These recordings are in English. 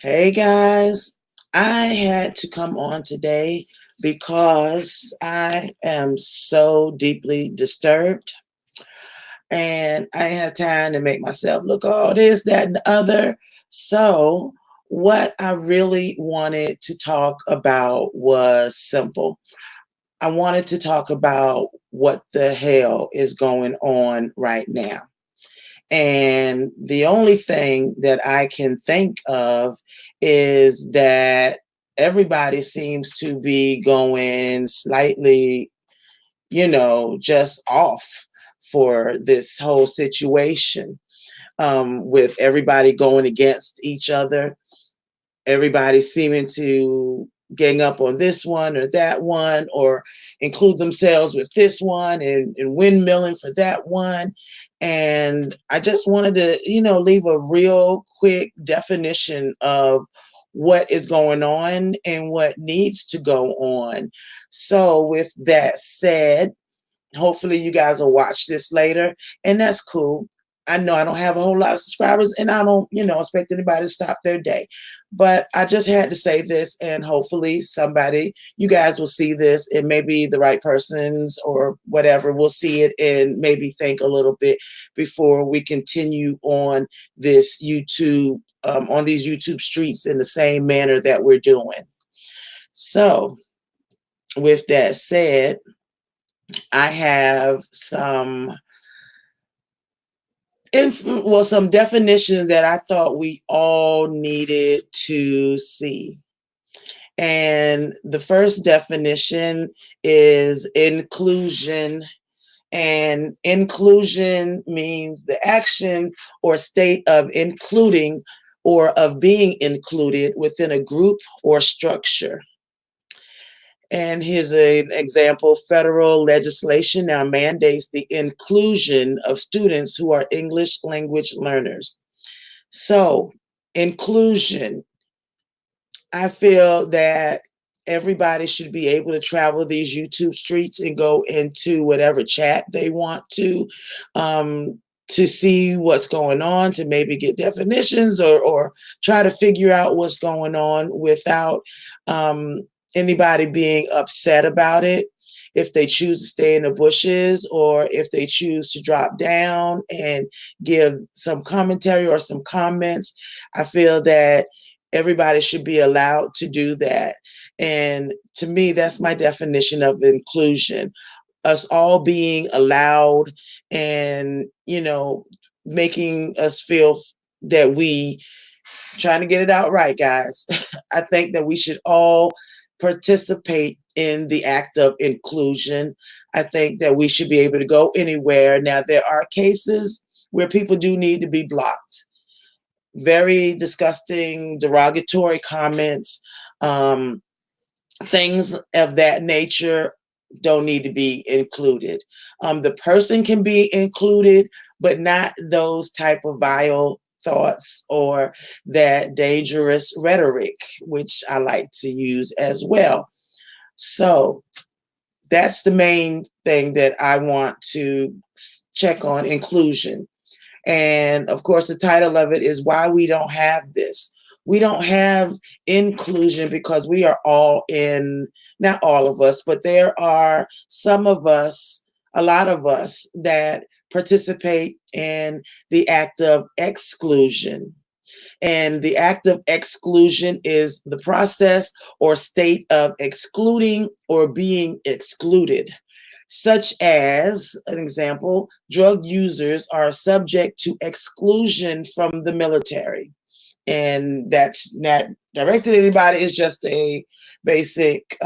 Hey guys, I had to come on today because I am so deeply disturbed and I ain't had time to make myself look all this, that, and the other. So, what I really wanted to talk about was simple. I wanted to talk about what the hell is going on right now. And the only thing that I can think of is that everybody seems to be going slightly, just off for this whole situation, with everybody going against each other, everybody seeming to gang up on this one or that one, or include themselves with this one and windmilling for that one. And I just wanted to, leave a real quick definition of what is going on and what needs to go on. So, with that said, hopefully you guys will watch this later, and that's cool. I know I don't have a whole lot of subscribers, and I don't, expect anybody to stop their day. But I just had to say this, and hopefully somebody, you guys will see this, and maybe the right persons or whatever will see it and maybe think a little bit before we continue on this YouTube, on these YouTube streets in the same manner that we're doing. So, with that said, I have some definitions that I thought we all needed to see. And the first definition is inclusion. And inclusion means the action or state of including or of being included within a group or structure. And here's an example. Federal legislation now mandates the inclusion of students who are English language learners. So, inclusion, I feel that everybody should be able to travel these YouTube streets and go into whatever chat they want to see what's going on, to maybe get definitions or try to figure out what's going on without anybody being upset about it. If they choose to stay in the bushes or if they choose to drop down and give some commentary or some comments, I feel that everybody should be allowed to do that. And to me, that's my definition of inclusion. Us all being allowed and, making us feel that we trying to get it out right, guys. I think that we should all participate in the act of inclusion. I think that we should be able to go anywhere. Now, there are cases where people do need to be blocked. Very disgusting, derogatory comments, things of that nature don't need to be included. The person can be included, but not those type of vile thoughts or that dangerous rhetoric, which I like to use as well. So that's the main thing that I want to check on: inclusion. And of course, the title of it is Why We Don't Have This. We don't have inclusion because we are all in, not all of us, but there are some of us, a lot of us, that participate in the act of exclusion. And the act of exclusion is the process or state of excluding or being excluded, such as, an example, drug users are subject to exclusion from the military. And that's not directed at anybody, it's just a basic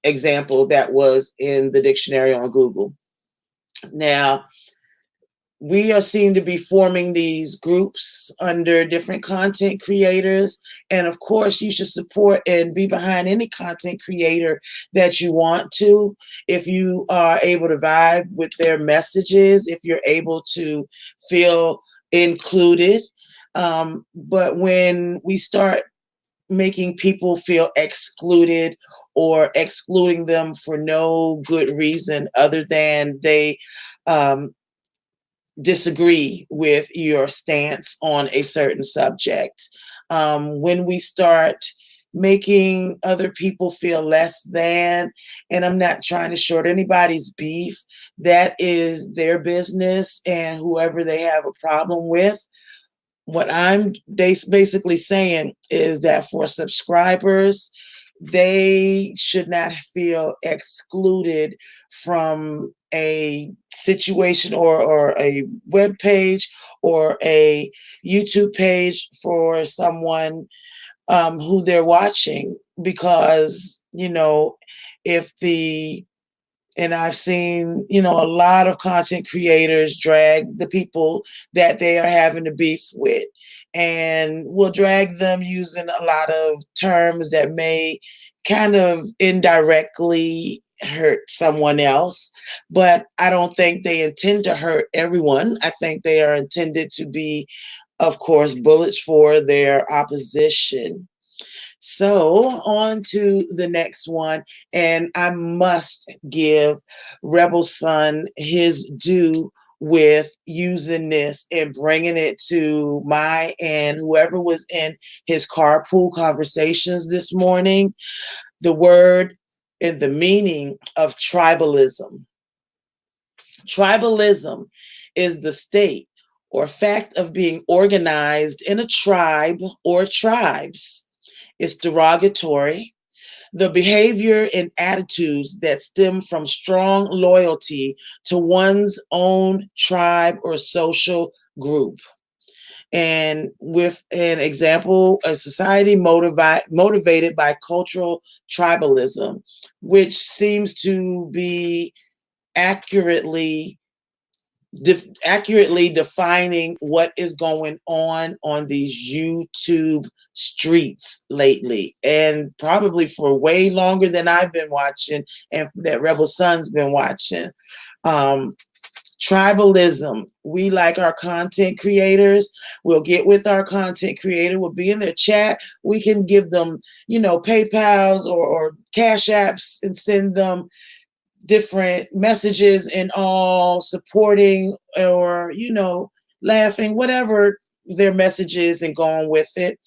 example that was in the dictionary on Google. Now, we are seem to be forming these groups under different content creators. And of course, you should support and be behind any content creator that you want to. If you are able to vibe with their messages, if you're able to feel included. But when we start making people feel excluded or excluding them for no good reason other than they um, disagree with your stance on a certain subject. when we start making other people feel less than, and I'm not trying to short anybody's beef, that is their business and whoever they have a problem with. What I'm basically saying is that for subscribers, they should not feel excluded from a situation or a web page or a YouTube page for someone who they're watching, because if the and I've seen, a lot of content creators drag the people that they are having a beef with, and will drag them using a lot of terms that may kind of indirectly hurt someone else. But I don't think they intend to hurt everyone. I think they are intended to be, of course, bullets for their opposition. So on to the next one, and I must give Rebel Son his due with using this and bringing it to my and whoever was in his carpool conversations this morning. The word and the meaning of tribalism. Tribalism is the state or fact of being organized in a tribe or tribes. It's derogatory. The behavior and attitudes that stem from strong loyalty to one's own tribe or social group. And with an example, a society motivated by cultural tribalism, which seems to be accurately accurately defining what is going on these YouTube streets lately, and probably for way longer than I've been watching and that Rebel Son's been watching. Um, Tribalism. We, like our content creators, we'll get with our content creator, we'll be in their chat. We can give them, PayPals or Cash Apps and send them different messages and all, supporting or laughing, whatever their message is, and going with it.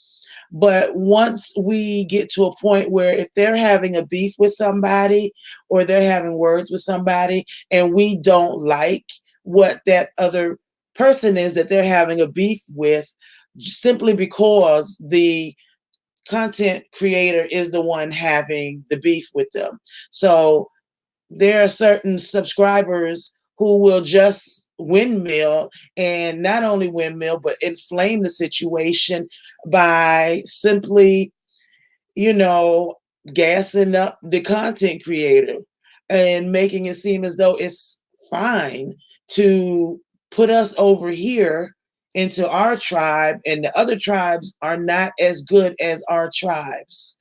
But once we get to a point where if they're having a beef with somebody or they're having words with somebody and we don't like what that other person is that they're having a beef with, simply because the content creator is the one having the beef with them. So there are certain subscribers who will just windmill, and not only windmill, but inflame the situation by simply, you know, gassing up the content creator and making it seem as though it's fine to put us over here into our tribe, and the other tribes are not as good as our tribes.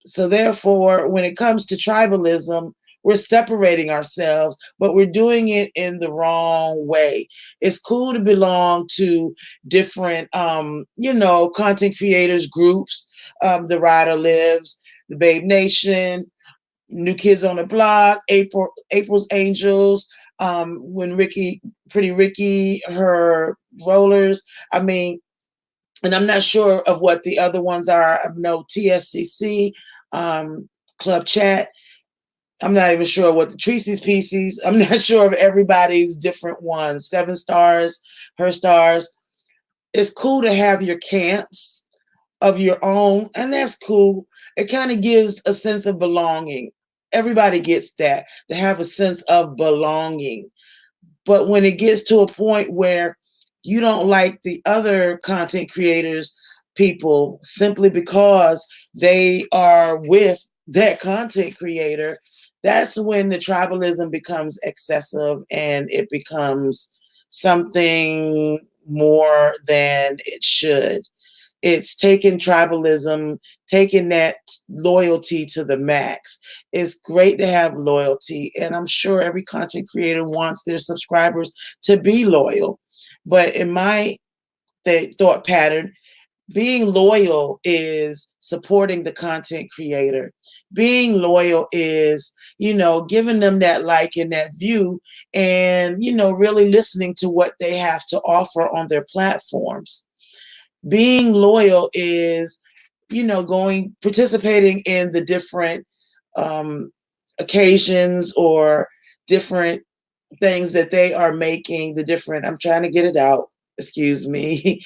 So therefore, when it comes to tribalism, we're separating ourselves, but we're doing it in the wrong way. It's cool to belong to different, content creators groups. The Rider Lives, the Babe Nation, New Kids on the Block, April's Angels. When Pretty Ricky, her rollers. I mean, and I'm not sure of what the other ones are. I know TSCC, Club Chat. I'm not even sure what the Tracy's Pieces. I'm not sure of everybody's different ones. Seven Stars, Her Stars. It's cool to have your camps of your own, and that's cool. It kind of gives a sense of belonging. Everybody gets that, to have a sense of belonging. But when it gets to a point where you don't like the other content creators, people, simply because they are with that content creator, that's when the tribalism becomes excessive and it becomes something more than it should. It's taking tribalism, taking that loyalty to the max. It's great to have loyalty, and I'm sure every content creator wants their subscribers to be loyal. But in my thought pattern, being loyal is supporting the content creator. Being loyal is, giving them that like and that view, and, really listening to what they have to offer on their platforms. Being loyal is, participating in the different um, occasions or different things that they are making, I'm trying to get it out, excuse me,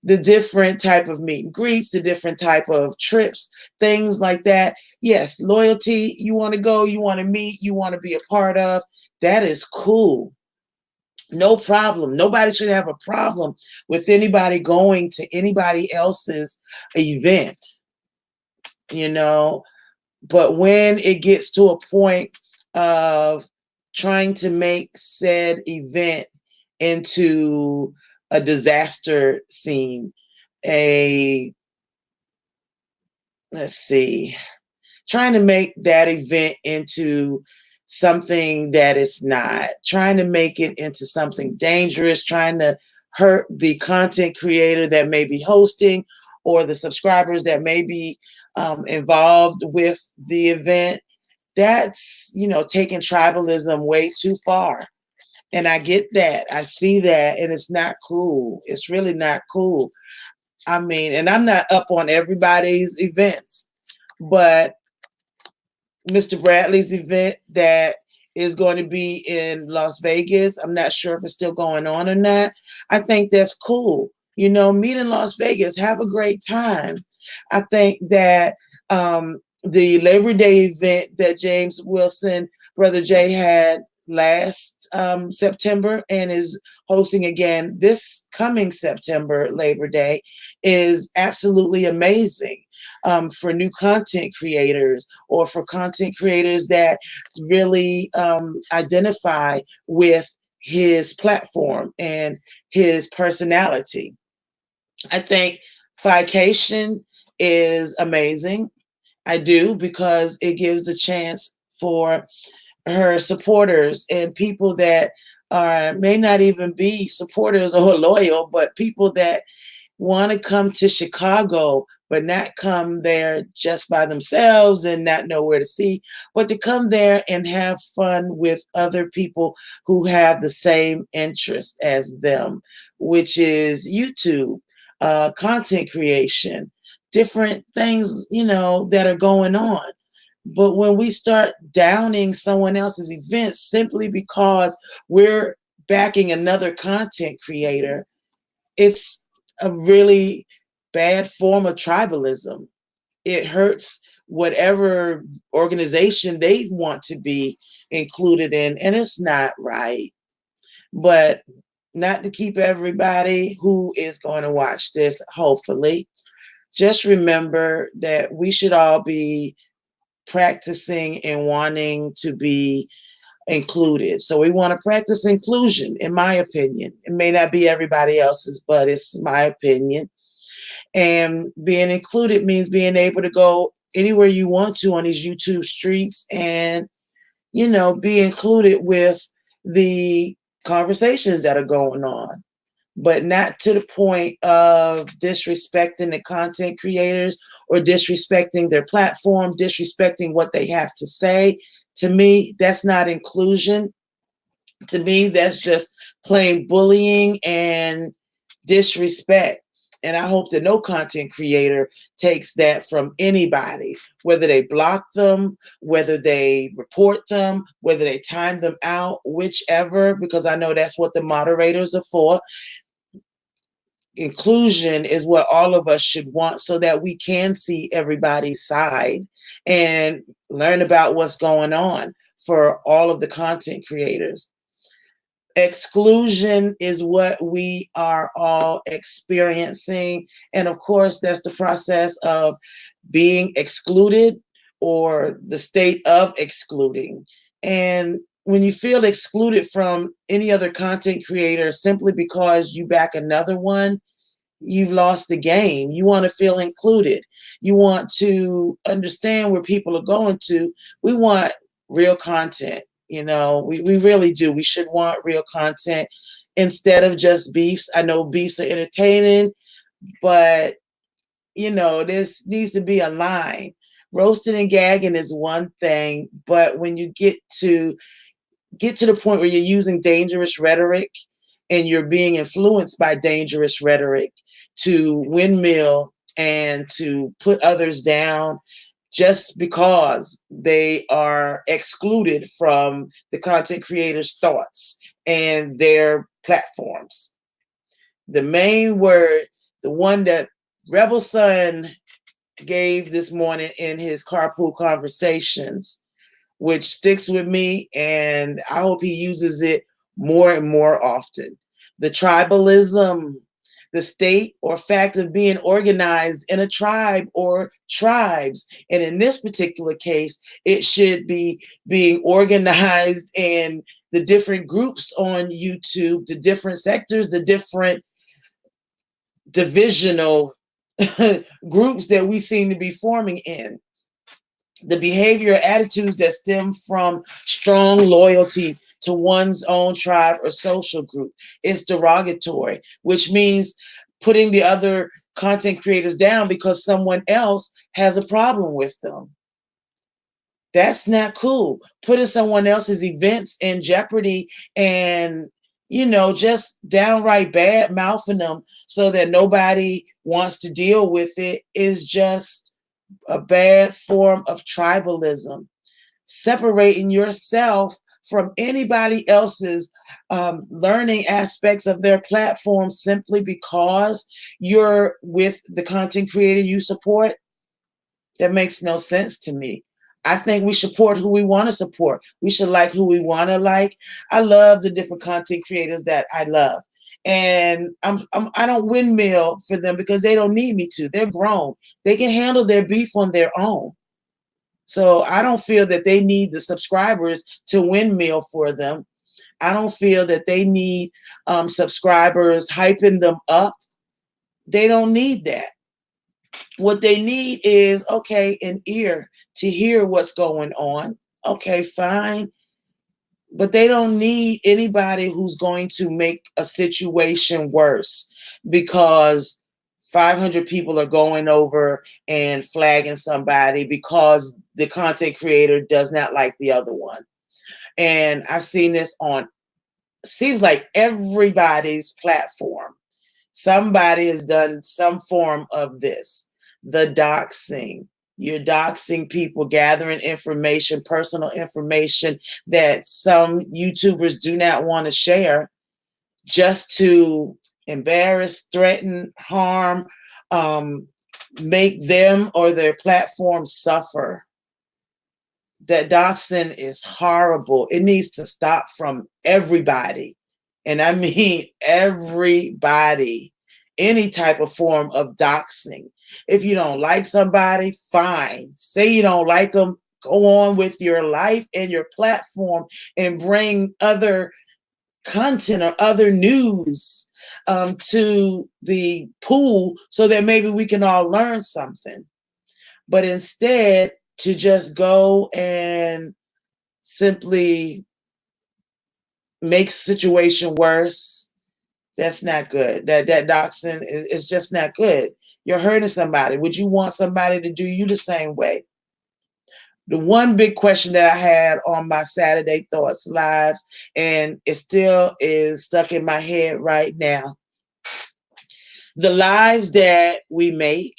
the different type of meet and greets, the different type of trips, things like that. Yes, loyalty, you want to go, you want to meet, you want to be a part of, that is cool. No problem. Nobody should have a problem with anybody going to anybody else's event, you know. But when it gets to a point of trying to make said event into a disaster scene, a, let's see, trying to make that event into something that it's not, trying to make it into something dangerous, trying to hurt the content creator that may be hosting or the subscribers that may be involved with the event. That's, taking tribalism way too far. And I get that. I see that. And it's not cool. It's really not cool. I mean, and I'm not up on everybody's events, but Mr. Bradley's event that is going to be in Las Vegas, I'm not sure if it's still going on or not. I think that's cool. Meet in Las Vegas, have a great time. I think that the Labor Day event that James Wilson, Brother Jay, had last September and is hosting again this coming September, Labor Day, is absolutely amazing. For new content creators or for content creators that really identify with his platform and his personality. I think Fication is amazing. I do, because it gives a chance for her supporters and people that may not even be supporters or loyal, but people that want to come to Chicago, but not come there just by themselves and not know where to see, but to come there and have fun with other people who have the same interest as them, which is YouTube, content creation, different things, that are going on. But when we start downing someone else's events simply because we're backing another content creator, it's a really bad form of tribalism. It hurts whatever organization they want to be included in, and it's not right. But not to keep everybody who is going to watch this, hopefully, just remember that we should all be practicing and wanting to be included. So we want to practice inclusion, in my opinion. It may not be everybody else's, but it's my opinion. And being included means being able to go anywhere you want to on these YouTube streets and, be included with the conversations that are going on, but not to the point of disrespecting the content creators or disrespecting their platform, disrespecting what they have to say. To me, that's not inclusion. To me, that's just plain bullying and disrespect. And I hope that no content creator takes that from anybody, whether they block them, whether they report them, whether they time them out, whichever, because I know that's what the moderators are for. Inclusion is what all of us should want so that we can see everybody's side and learn about what's going on for all of the content creators. Exclusion is what we are all experiencing. And of course, that's the process of being excluded or the state of excluding. And when you feel excluded from any other content creator simply because you back another one, you've lost the game. You want to feel included. You want to understand where people are going to. We want real content. We really do. We should want real content instead of just beefs. I know beefs are entertaining, but this needs to be a line. Roasting and gagging is one thing, but when you get to the point where you're using dangerous rhetoric and you're being influenced by dangerous rhetoric, to windmill and to put others down just because they are excluded from the content creators' thoughts and their platforms. The main word, the one that Rebel Son gave this morning in his carpool conversations, which sticks with me, and I hope he uses it more and more often. The tribalism, the state or fact of being organized in a tribe or tribes. And in this particular case, it should be being organized in the different groups on YouTube, the different sectors, the different divisional groups that we seem to be forming in. The behavior attitudes that stem from strong loyalty to one's own tribe or social group is derogatory, which means putting the other content creators down because someone else has a problem with them. That's not cool. Putting someone else's events in jeopardy and, just downright bad mouthing them so that nobody wants to deal with it is just a bad form of tribalism. Separating yourself from anybody else's learning aspects of their platform simply because you're with the content creator you support, that makes no sense to me. I think we support who we want to support. We should like who we want to like. I love the different content creators that I love. And I don't windmill for them because they don't need me to. They're grown. They can handle their beef on their own. So I don't feel that they need the subscribers to windmill for them. I don't feel that they need subscribers hyping them up. They don't need that. What they need is, okay, an ear to hear what's going on. Okay, fine. But they don't need anybody who's going to make a situation worse because 500 people are going over and flagging somebody because the content creator does not like the other one. And I've seen this on, seems like everybody's platform. Somebody has done some form of this. The doxing. You're doxing people, gathering information, personal information that some YouTubers do not want to share just to embarrass, threaten, harm, make them or their platform suffer. That doxing is horrible. It needs to stop from everybody. And I mean everybody. Any type of form of doxing. If you don't like somebody, fine. Say you don't like them, go on with your life and your platform and bring other content or other news to the pool so that maybe we can all learn something. But instead, to just go and simply make situation worse, that's not good. That doxing is just not good. You're hurting somebody. Would you want somebody to do you the same way? The one big question that I had on my Saturday Thoughts Lives, and it still is stuck in my head right now. The lives that we make,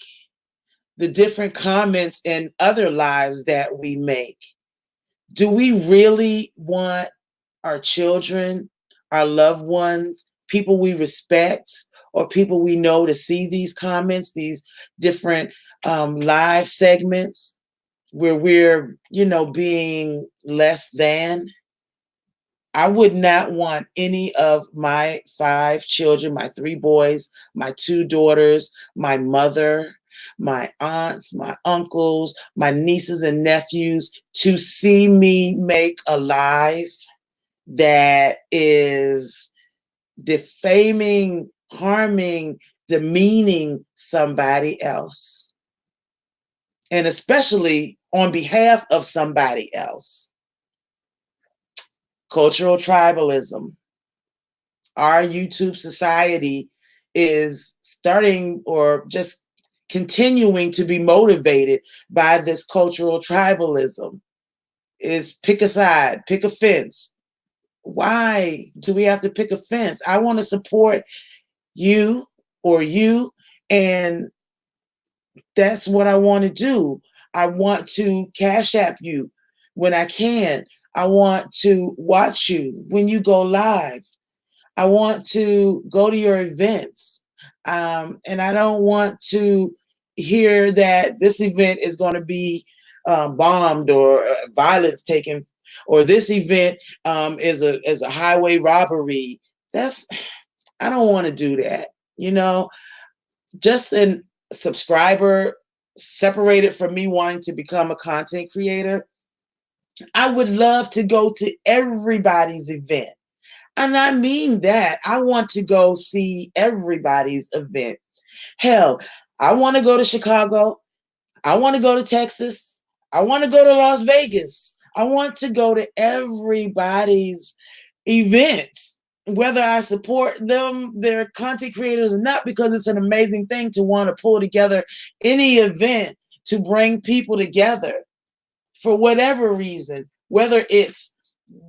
the different comments in other lives that we make. Do we really want our children, our loved ones, people we respect, or people we know to see these comments, these different live segments where we're, being less than? I would not want any of my 5 children, my 3 boys, my 2 daughters, my mother, my aunts, my uncles, my nieces and nephews to see me make a live that is defaming, harming, demeaning somebody else. And especially on behalf of somebody else. Cultural tribalism. Our YouTube society is starting or just continuing to be motivated by this cultural tribalism. Is pick a side, pick a fence. Why do we have to pick a fence? I want to support you or you And that's what I want to do. I want to cash app you when I can. I want to watch you when you go live. I want to go to your events. And I don't want to hear that this event is going to be bombed or violence taken, or this event is a highway robbery. That's I don't want to do that. You know, just an subscriber separated from me wanting to become a content creator. I would love to go to everybody's event. And I mean that. I want to go see everybody's event. Hell, I want to go to Chicago. I want to go to Texas. I want to go to Las Vegas. I want to go to everybody's events, whether I support them, their content creators or not, because it's an amazing thing to want to pull together any event to bring people together for whatever reason, whether it's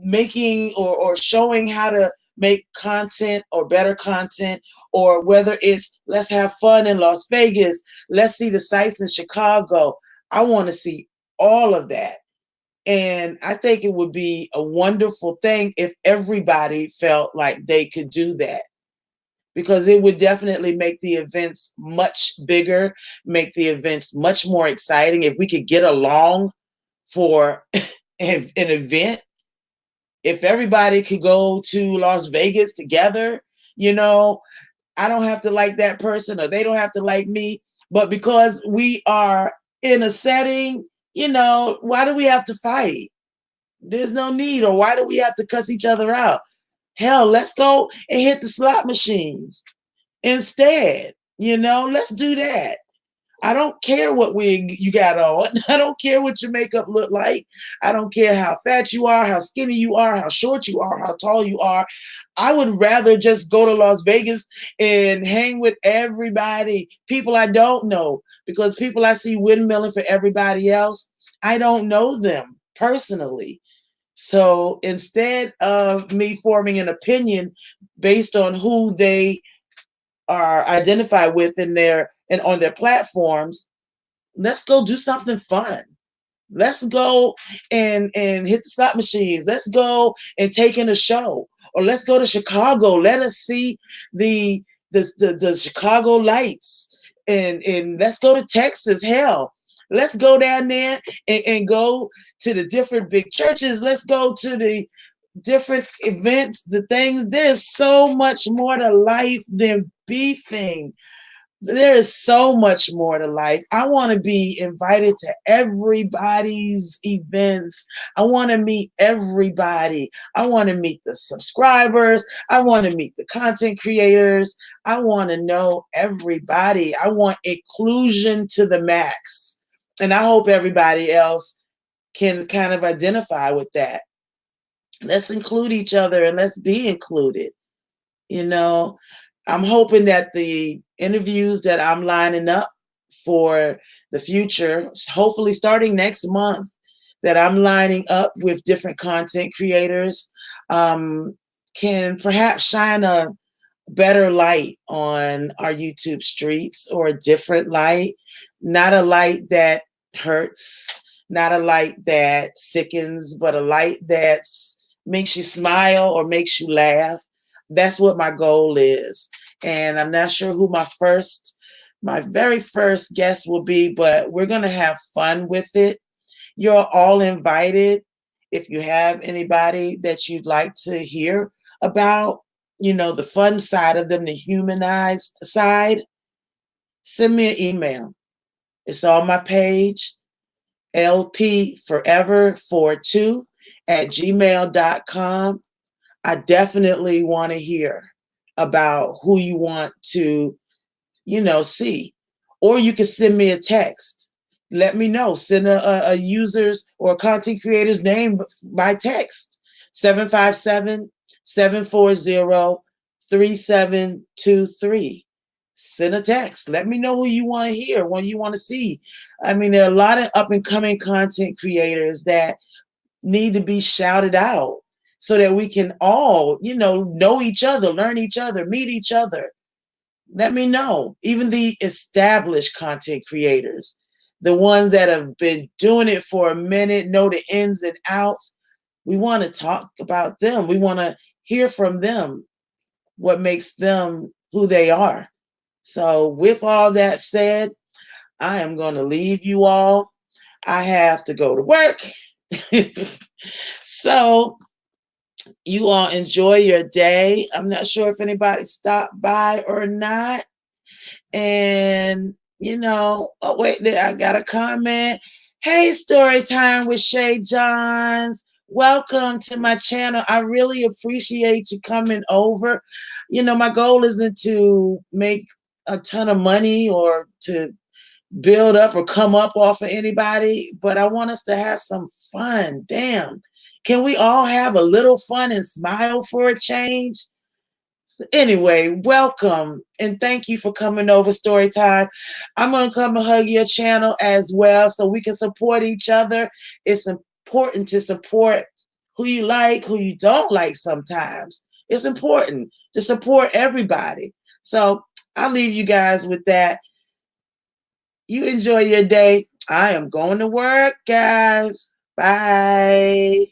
making or showing how to make content or better content, or whether it's let's have fun in Las Vegas, let's see the sights in Chicago. I want to see all of that. And I think it would be a wonderful thing if everybody felt like they could do that, because it would definitely make the events much bigger, make the events much more exciting. If we could get along for an event, if everybody could go to Las Vegas together, you know, I don't have to like that person or they don't have to like me. But because we are in a setting, why do we have to fight? There's no need. Or why do we have to cuss each other out? Hell, let's go and hit the slot machines instead. Let's do that. I don't care what wig you got on. I don't care what your makeup look like. I don't care how fat you are, how skinny you are, how short you are, how tall you are. I would rather just go to Las Vegas and hang with everybody, people I don't know, because people I see windmilling for everybody else, I don't know them personally. So instead of me forming an opinion based on who they are identified with in their and on their platforms, let's go do something fun. Let's go and hit the slot machines. Let's go and take in a show, or let's go to Chicago. Let us see the Chicago lights, and let's go to Texas. Hell, let's go down there and go to the different big churches. Let's go to the different events, the things. There's so much more to life than beefing. There is so much more to life. I want to be invited to everybody's events. I want to meet everybody. I want to meet the subscribers. I want to meet the content creators. I want to know everybody. I want inclusion to the max. And I hope everybody else can kind of identify with that. Let's include each other and let's be included. I'm hoping that the interviews that I'm lining up for the future, hopefully starting next month, that I'm lining up with different content creators, can perhaps shine a better light on our YouTube streets, or a different light, not a light that hurts, not a light that sickens, but a light that makes you smile or makes you laugh. That's what my goal is. And I'm not sure who my very first guest will be, but we're going to have fun with it. You're all invited. If you have anybody that you'd like to hear about, the fun side of them, the humanized side, send me an email. It's on my page, lpforever42@gmail.com. I definitely want to hear about who you want to, see. Or you can send me a text. Let me know. Send a user's or a content creator's name by text. 757-740-3723. Send a text. Let me know who you want to hear, what you want to see. I mean, there are a lot of up and coming content creators that need to be shouted out so that we can all, know each other, learn each other, meet each other. let me know. Even the established content creators, the ones that have been doing it for a minute, know the ins and outs. We want to talk about them. We want to hear from them what makes them who they are. So, with all that said, I am going to leave you all. I have to go to work. So, you all enjoy your day. I'm not sure if anybody stopped by or not. And, oh, wait, I got a comment. Hey, story time with Shay Johns. Welcome to my channel. I really appreciate you coming over. My goal isn't to make a ton of money or to build up or come up off of anybody, but I want us to have some fun. Damn. Can we all have a little fun and smile for a change? So anyway, welcome and thank you for coming over story time. I'm going to come and hug your channel as well so we can support each other. It's important to support who you like, who you don't like sometimes. It's important to support everybody. So I'll leave you guys with that. You enjoy your day. I am going to work, guys. Bye.